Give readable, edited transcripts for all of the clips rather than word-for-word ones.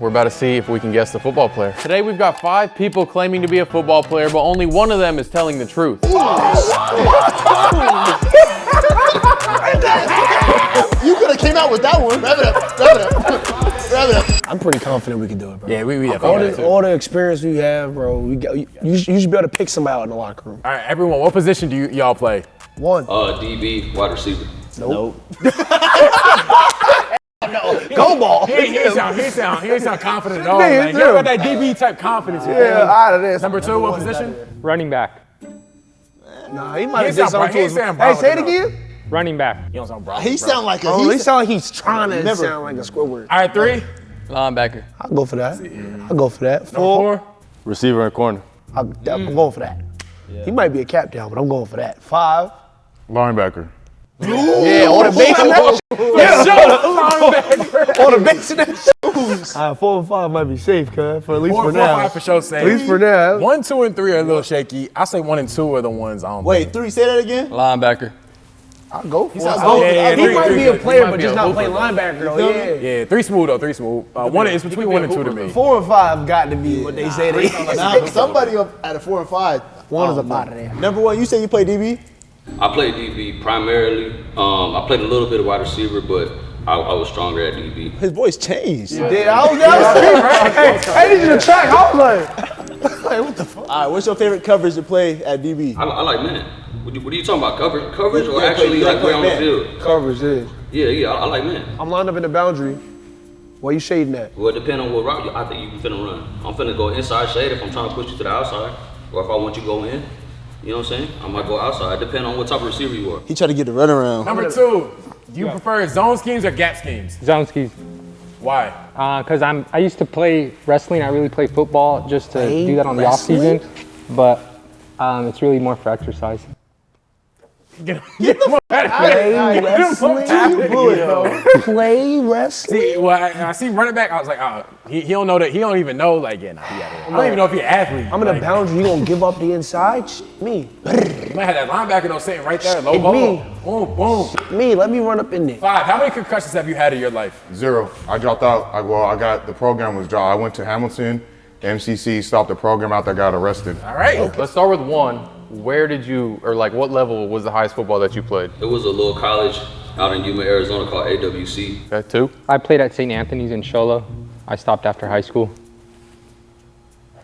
We're about to see if we can guess the football player. Today we've got 5 people claiming to be a football player, but only one of them is telling the truth. You could have came out with that one. Wrap it up. Wrap it up. I'm pretty confident we can do it, bro. Yeah, we all the experience we have, bro. You should be able to pick somebody out in the locker room. All right, everyone, what position do y'all play? One. DB, wide receiver. Nope. No, go ball. He ain't sound confident at all. Man. You got that DB type confidence. Yeah, out of this. Number 2, what position? Running back. Nah, he might have did something to his. Hey, say it again. Running back. You don't sound broad. He sound like a. He sound like he's trying to sound like a Squidward. All right, 3. Linebacker. I'll go for that. I'll go for that. 4. Receiver and corner. I'm going for that. He might be a cap down, but I'm going for that. 5. Linebacker. Yeah, on the base of that. Yeah, on the base of that shoes. 4 and 5 might be safe, cuz, for at least 4, for now. 5 for sure safe. At least for now. 1, 2, and 3 are a little shaky. I say 1 and 2 are the ones I don't. Wait, 3. Say that again. Linebacker. I'll go for it. Yeah, He 3 might be a good. player, He might but be just a not hooper, playing linebacker, though. Yeah. Yeah, 3 smooth though, 3 smooth. It's between 1 and 2 to me. 4 and 5 got to be what they say they is. Nah, somebody up at a 4 and 5. One is up out of there. Number 1, you say you play DB? I played DB primarily. I played a little bit of wide receiver, but I was stronger at DB. His voice changed. Yeah, I was hey, this is a track. I was like, what the fuck? All right, what's your favorite coverage to play at DB? I like man. What are you talking about? Coverage or Yeah, actually play like play on the man. field? Coverage, yeah. Yeah, I like man. I'm lined up in the boundary. Where you shading at? Well, it depends on what route I think you finna run. I'm finna go inside shade if I'm trying to push you to the outside, or if I want you to go in. You know what I'm saying? I might go outside. Depending on what type of receiver you are. He tried to get the runaround. Number 2, do you prefer zone schemes or gap schemes? Zone schemes. Why? Because I used to play wrestling. I really play football just to do that on the off wrestling? season. But it's really more for exercise. Get him up out of Play wrestling? Play wrestling? See, well, I see running back. I was like, oh, he don't know that. He don't even know. Like, yeah, nah, he out of here. I don't even know if he's an athlete. I'm in the boundary. You gonna give up the inside? Me. You might have that linebacker though sitting right there, low ball. me. Boom, boom. Me. Let me run up in there. 5. How many concussions have you had in your life? 0. I dropped out. The program was dropped. I went to Hamilton. MCC stopped the program out. I got arrested. All right. Let's start with 1. Where did you, or like what level was the highest football that you played? It was a little college out in Yuma, Arizona called AWC. Okay, 2. I played at St. Anthony's in Sholo. I stopped after high school.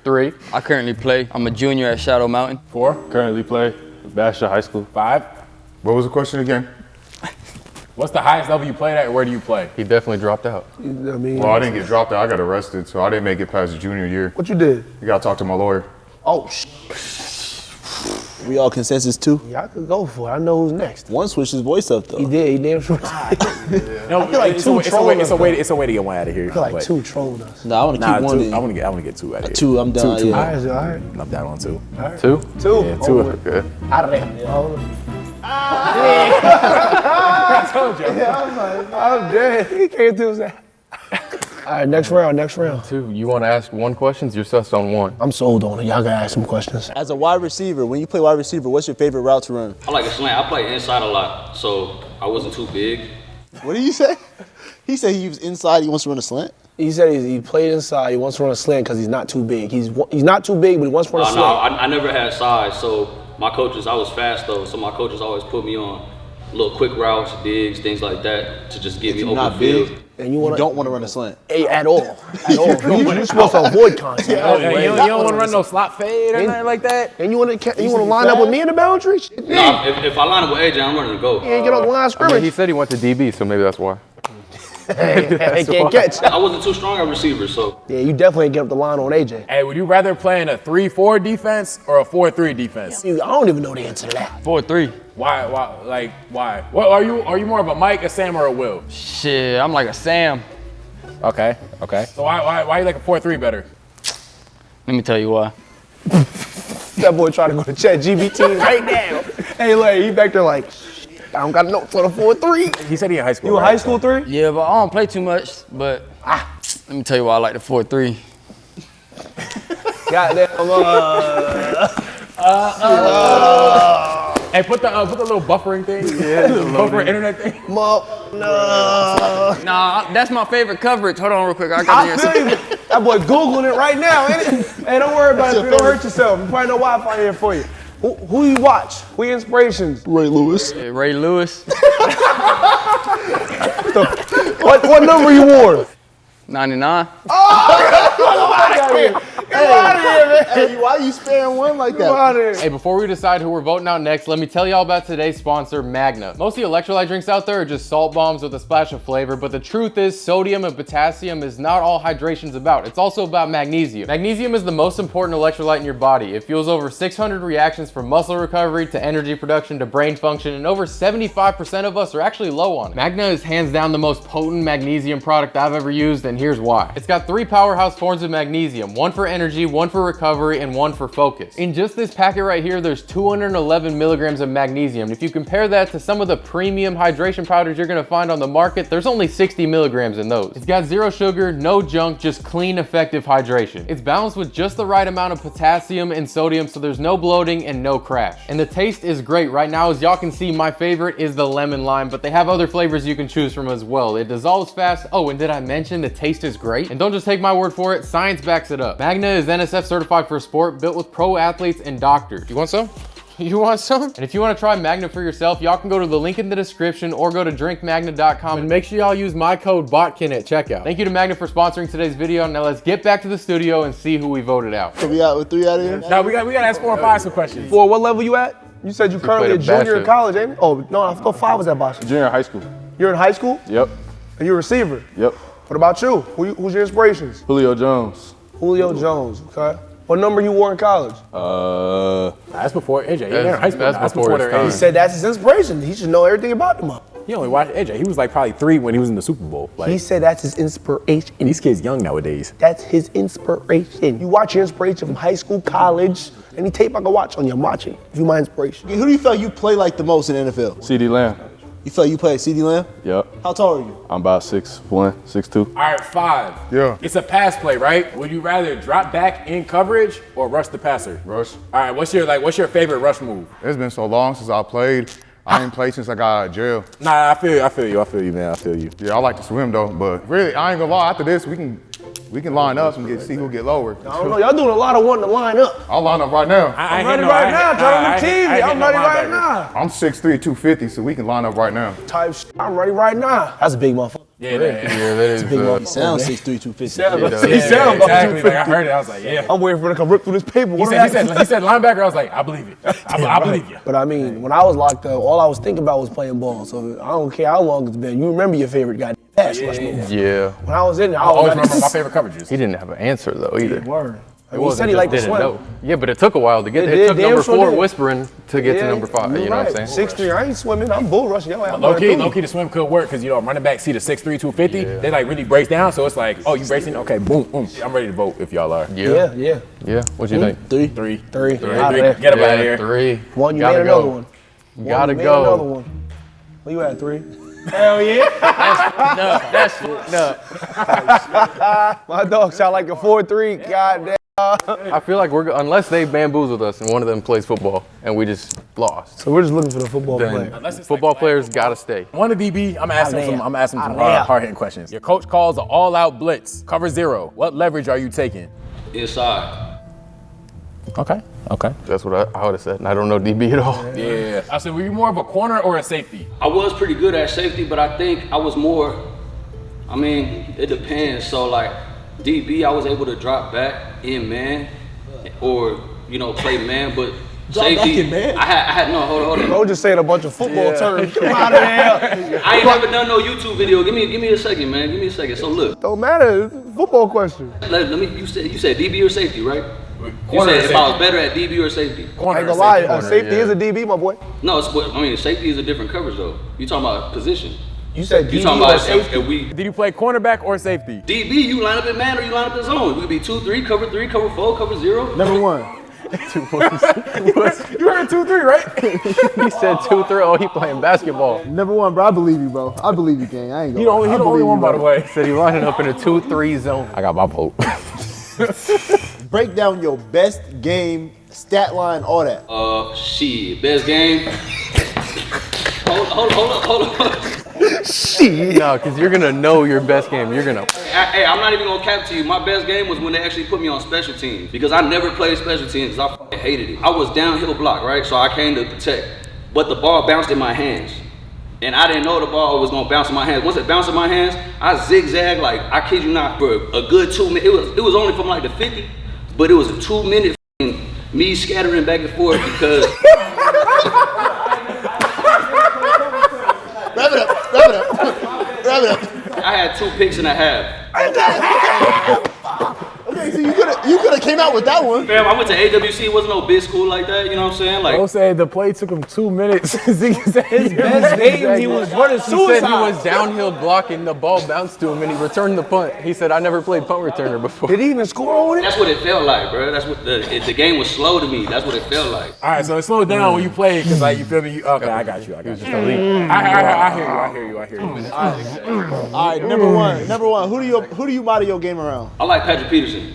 3. I currently play. I'm a junior at Shadow Mountain. 4. Currently play Basha High School. 5. What was the question again? What's the highest level you played at, and where do you play? He definitely dropped out. I mean, Well, I didn't get dropped out. I got arrested, so I didn't make it past the junior year. what you did? You gotta talk to my lawyer. Oh, We all consensus 2. yeah, I could go for it. I know who's next. 1 switched his voice up though. He did. He damn sure. No, I feel like 2 trolling us. It's a way to get 1 out of here. I feel like 2 trolled us. Nah, I want to keep 1 in. I want to get 2 out of here. 2, I'm down. 2. Yeah. All right. I'm down on 2. 2? 2. Yeah, 2. Okay. Out of there. I told you. Yeah, I'm dead. He came through that. All right, next round. 2. You want to ask 1 question? You're sus on 1. I'm sold on it. Y'all gotta ask some questions. As a wide receiver, when you play wide receiver, what's your favorite route to run? I like a slant. I play inside a lot, so I wasn't too big. What did you say? He said he was inside. He wants to run a slant. He said he played inside. He wants to run a slant because he's not too big. He's not too big, but he wants to run a No, slant. I never had size, so my coaches, I was fast though, so my coaches always put me on little quick routes, digs, things like that to just give me open Not field. big. And you don't want to run a slant. at all. You're supposed to avoid contact. You don't want to run no slot fade or nothing like that? And you want to line up with me in the boundary? No, if I line up with AJ, I'm running to go. You ain't get on the line of I mean, scrimmage. he said he went to DB, so maybe that's why. They can't catch. I wasn't too strong at receiver, so. Yeah, you definitely ain't get up the line on AJ. Hey, would you rather play in a 3-4 defense or a 4-3 defense? I don't even know the answer to that. 4-3. Why? Why? What are you more of a Mike, a Sam, or a Will? Shit, I'm like a Sam. Okay. So why you like a 4-3 better? Let me tell you why. That boy trying to go to ChatGPT right now. Hey, like, he back there like, I don't got notes on a 4-3. He said he in high school. You in high school 3? Yeah, but I don't play too much. But let me tell you why I like the 4-3. Goddamn. Hey, put the little buffering thing. Yeah, the buffer internet thing. No. Nah, that's my favorite coverage. Hold on real quick. I got I the feel answer. you. That boy Googling it right now, ain't it? Hey, don't worry about it. Don't hurt yourself. You probably know Wi-Fi here for you. Who you watch? Who your inspirations? Ray Lewis. Yeah, Ray Lewis, What number you wore? 99. Get out of here, man. Hey, why you sparing one like Get out that? of here. Hey, before we decide who we're voting out next, let me tell y'all about today's sponsor, Magna. Most of the electrolyte drinks out there are just salt bombs with a splash of flavor, but the truth is sodium and potassium is not all hydration's about. It's also about magnesium. Magnesium is the most important electrolyte in your body. It fuels over 600 reactions from muscle recovery to energy production to brain function, and over 75% of us are actually low on it. Magna is hands down the most potent magnesium product I've ever used, and here's why. It's got 3 powerhouse forms of magnesium, one for energy, one for recovery, and one for focus. In just this packet right here, there's 211 milligrams of magnesium. If you compare that to some of the premium hydration powders you're gonna find on the market, there's only 60 milligrams in those. It's got 0 sugar, no junk, just clean, effective hydration. It's balanced with just the right amount of potassium and sodium, so there's no bloating and no crash. And the taste is great. Right now, as y'all can see, my favorite is the lemon lime, but they have other flavors you can choose from as well. It dissolves fast. Oh, and did I mention the taste is great? And don't just take my word for it, science backs it up. Magna is NSF certified for sport, built with pro athletes and doctors. You want some? You want some? And if you want to try Magna for yourself, y'all can go to the link in the description or go to drinkmagna.com and make sure y'all use my code BOTKIN at checkout. Thank you to Magna for sponsoring today's video. Now let's get back to the studio and see who we voted out. So we out with 3 out of here? Now we gotta ask 4 and 5 some questions. For what level you at? You said you currently a played a junior in basket. college, ain't it? Oh, no, I thought 5 was at Boston. Junior high school. You're in high school? Yep. And you're a receiver? Yep. What about you? Who's your inspirations? Julio Jones. Julio Jones, okay. What number you wore in college? That's before AJ. He in high school. That's before their his time. He said that's his inspiration. He should know everything about them. He only watched AJ. He was like probably 3 when he was in the Super Bowl. Like, He said that's his inspiration. and these kids young nowadays. That's his inspiration. You watch your inspiration from high school, college, any tape I can watch on you, I'm watching. If you my inspiration. Who do you feel you play like the most in the NFL? CD Lamb. You feel you play like CD Lamb? Yep. How tall are you? I'm about 6'1", 6'2". All right, 5. Yeah. It's a pass play, right? Would you rather drop back in coverage or rush the passer? Rush. All right, what's your favorite rush move? It's been so long since I played. I ain't played since I got out of jail. Nah, I feel you, man. I feel you. Yeah, I like to swim though, but really, I ain't gonna lie. After this, we can line up and see who get lower. I don't know, y'all doing a lot of wanting to line up. I'll line up right now. I'm ready right now, turn on the TV. I'm ready right now. I'm 6'3", 250, so we can line up right now. Type shit, I'm ready right now. That's a big motherfucker. Yeah, Yeah, that is Big motherfucker. Sounds 6'3", 250. He sound about exactly. 250. Like I heard it, I was like, yeah. I'm waiting for it to come rip through this paper. He said linebacker. I was like, I believe it. I believe you. But I mean, when I was locked up, all I was thinking about was playing ball. So I don't care how long it's been. You remember your favorite guy pass rush move. Yeah. When I was in there, I I always was remember my favorite coverages. He didn't have an answer though either. Word. He wasn't said he just liked to didn't swim. know. Yeah, but it took a while to get It there. did, It took damn number sure 4 did. whispering to get to number 5. You know what I'm saying? 6'3", I ain't swimming. I'm bull rushing. Y'all like, Low key, the swim could work because running back see the 6'3", 250. Yeah. They like really breaks down, so it's like, oh, you bracing? Okay, boom, boom. I'm ready to vote if y'all are. Yeah. Yeah. Yeah. What you think? 3. Three. Three. Three. Out of there. Get up out of here. 3. One, you Gotta made go. another one. Gotta You made another go. one. Where you at, 3? Hell yeah. My dog sound like a 4-3. Goddamn. I feel like unless they bamboozled us and one of them plays football and we just lost. So we're just looking for the football player. Unless it's Football players gotta stay. One of DB, I'm asking some Damn. hard-hitting questions. Your coach calls an all-out blitz, cover 0. What leverage are you taking? Inside. Okay. That's what I would have said. And I don't know DB at all. Yeah. I said, were you more of a corner or a safety? I was pretty good at safety, but I think I was more, it depends. So like DB, I was able to drop back in man or, play man, but safety, back in man? I had, no, hold on. Bro just saying a bunch of football terms. Come out of here. I ain't never done no YouTube video. Give me a second, man. Give me a second. So look, Don't matter. It's a football question. let me. You said DB or safety, right? You Corner or said if I was safety? better at DB or safety. I Corner ain't or gonna lie. safety? Safety yeah. is a DB, my boy. No, safety is a different coverage though. You talking about position? You said You DB talking or about safety. if we Did you play cornerback or safety? DB? You line up in man or you line up in zone? We could be 2-3, cover 3, cover 4, cover 0. Number 1. You heard 2-3, right? He said 2-3. Oh, he playing basketball. Number 1, bro. I believe you, bro. I believe you, gang. I ain't He gonna the only one, by the way. Said he lining up in a 2-3 zone. I got my vote. Break down your best game stat line, all that. Shit, best game. Hold up. No, because you're gonna know your best game. You're gonna. Hey, I'm not even gonna cap to you. My best game was when they actually put me on special teams because I never played special teams because I fucking hated it. I was downhill block, right? So I came to protect, but the ball bounced in my hands. And I didn't know the ball was gonna bounce in my hands. Once it bounced in my hands, I zigzagged like, I kid you not, for a good 2 minutes. It was only from like the 50, but it was a 2 minute me scattering back and forth because. Wrap it up. I had 2 picks and a half. Okay, so you could have came out with that one. Fam, I went to AWC, it wasn't no big school like that, you know what I'm saying? Like, Bro said the play took him 2 minutes. His best game, he was running He suicide. said he was downhill blocking, the ball bounced to him, and he returned the punt. He said, "I never played punt returner before." Did he even score on it? that's what it felt like, bro. That's what the game was slow to me. That's what it felt like. All right, so it slowed down when you played because, like, you feel me? Okay, I got you. He was just elite. I hear you. All right, number one. Who do you model your game around? I like Patrick Peterson.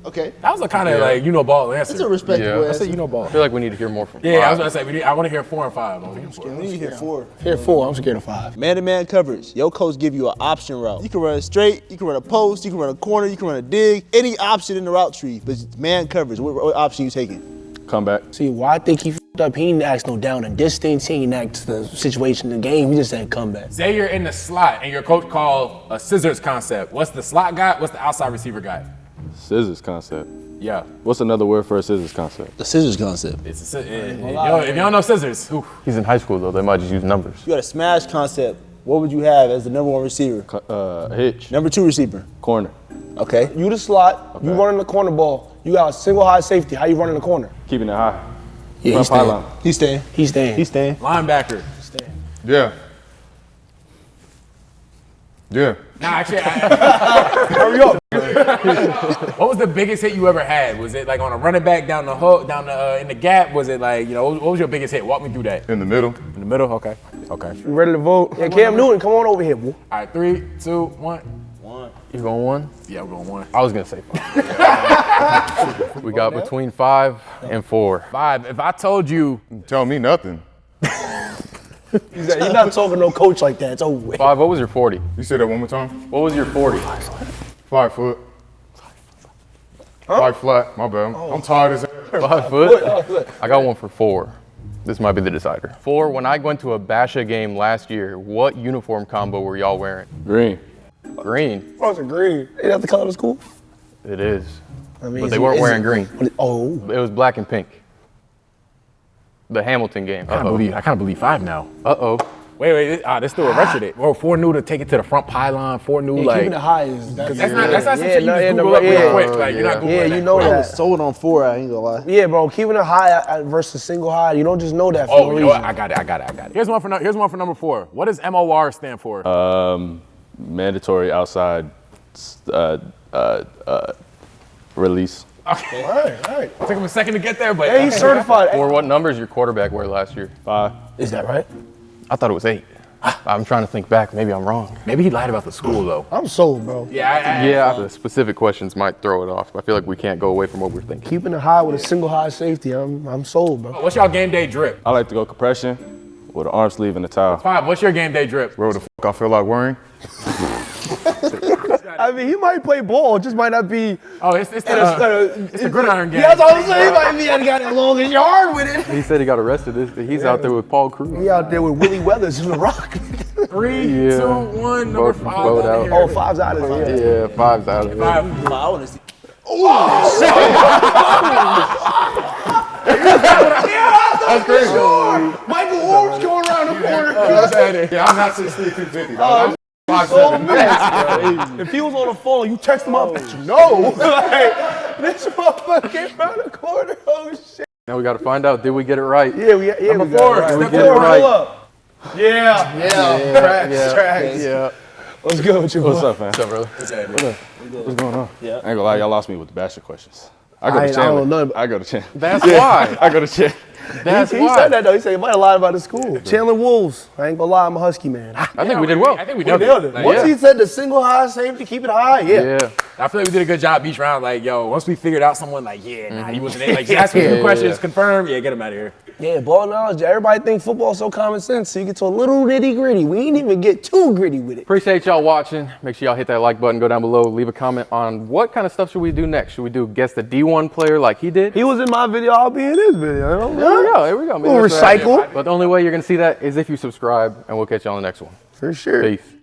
Okay, That was a kind of like ball answer. that's a respectable Yeah. answer. ball. I feel like we need to hear more from. Yeah, I was gonna say I want to hear 4 and 5. We need to hear 4. Here 4. I'm scared of 5. Man-to-man coverage. Your coach give you an option route. You can run it straight, you can run a post, you can run a corner, you can run a dig, any option in the route tree. But man coverage, what option you taking? Come back. See, why I think he f***ed up, he didn't ask no down and distance, he didn't ask the situation in the game, he just said comeback. Say you're in the slot and your coach called a scissors concept. What's the slot guy? What's the outside receiver guy? Scissors concept. Yeah, What's another word for a scissors concept? The scissors concept. it's if you don't know scissors, oof. He's in high school though. They might just use numbers. You got a smash concept. What would you have as the number 1 receiver? Hitch. Number 2 receiver. Corner. Okay. You the slot, you running the corner ball, you got a single high safety, how you running the corner? Keeping it high. Yeah, Front pylon. He's staying. He's staying. He's staying. Linebacker. Yeah. Yeah. Nah, actually, hurry up. What was the biggest hit you ever had? Was it like on a running back down the hook, in the gap? Was it like, what was your biggest hit? Walk me through that. In the middle. In the middle? Okay. You ready to vote? Yeah, Cam Newton, come on over here, boy. All right, 3, 2, 1. You going 1? Yeah, we're going 1. I was gonna say 5. We got between 5 and 4. 5. If I told you, Tell me nothing. He's not talking to no coach like that, it's over with. 5. What was your 40? You said that one more time? What was your 40? 5 foot. 5 flat. My bad. I'm tired as hell. 5 foot? I got one for 4. This might be the decider. 4, when I went to a Basha game last year, what uniform combo were y'all wearing? Green. Green. Oh, it's a green. Ain't that the color of school? It is. I mean, But they weren't wearing green. Oh. It was black and pink. The Hamilton game. I kind of believe 5 now. Uh-oh. Wait, this still a retro date. Or 4 new to take it to the front pylon, 4 new like. Keeping it high is That's not something you just Google up real quick. Like you're not Googling Yeah, that. you know I that. was sold on 4, I ain't gonna lie. Yeah, bro, keeping it high versus single high, you don't just know that for Oh, no you know reason. what? I got it. Here's one for number 4. What does MOR stand for? Mandatory outside release. Okay. All right. Took him a second to get there, but Hey, he's certified. Or what numbers your quarterback wear last year? 5. Is that right? I thought it was 8. I'm trying to think back. Maybe I'm wrong. maybe he lied about the school though. I'm sold, bro. Yeah. The specific questions might throw it off. I feel like we can't go away from what we're thinking. Keeping it high with a single high safety, I'm sold, bro. What's y'all game day drip? I like to go compression with an arm sleeve and a towel. 5. What's your game day drip? Where the fuck I feel like wearing? I mean, he might play ball, it just might not be. Oh, it's the gridiron game. Yeah, that's what I'm saying. He might be had got a long as yard with it. He said he got arrested. He's out there with Paul Cruz. He out there with Willie Weathers in the Rock. 3, Yeah. 2, 1. Number Vote 5. out. Outta here. Oh, 5's out of there. Yeah, 5's out of here. 5. I wanna see. That's crazy. Michael Orr's going around the corner. Yeah, I'm not 6'3", 250. I'm 5'7". If he was on the phone, you text him up, you know. Like, this motherfucker came around the corner. Oh, shit. Now we got to find out, did we get it right? Yeah, we got Number it 4. right. Step get it forward. right. Hold up. Yeah. Tracks. Yeah. What's good with you, What's boy? up, man? What's up, brother? What's going on? I ain't gonna lie, y'all lost me with the Basher questions. I go to I Chandler. don't know. I go to Chandler. That's why. I go to Chandler. That's He why. said that though. He said he might have lied about his school. Chandler Wolves. I ain't gonna lie, I'm a Husky man. I think we did well. I think we We nailed it. nailed it. Once he said the single high safety, keep it high. Yeah. I feel like we did a good job each round. Like, yo, once we figured out someone, like, nah, he wasn't in. Like, you ask me a few questions, confirm, get him out of here. Yeah, ball knowledge. Everybody think football's so common sense, so you get to a little nitty gritty. We ain't even get too gritty with it. Appreciate y'all watching. Make sure y'all hit that like button, go down below, leave a comment on what kind of stuff should we do next. Should we do guess the D1 player like he did? He was in my video, I'll be in his video. Here we go. Maybe We'll that's right. recycle. But the only way you're gonna see that is if you subscribe, and we'll catch you on the next one. For sure. Peace.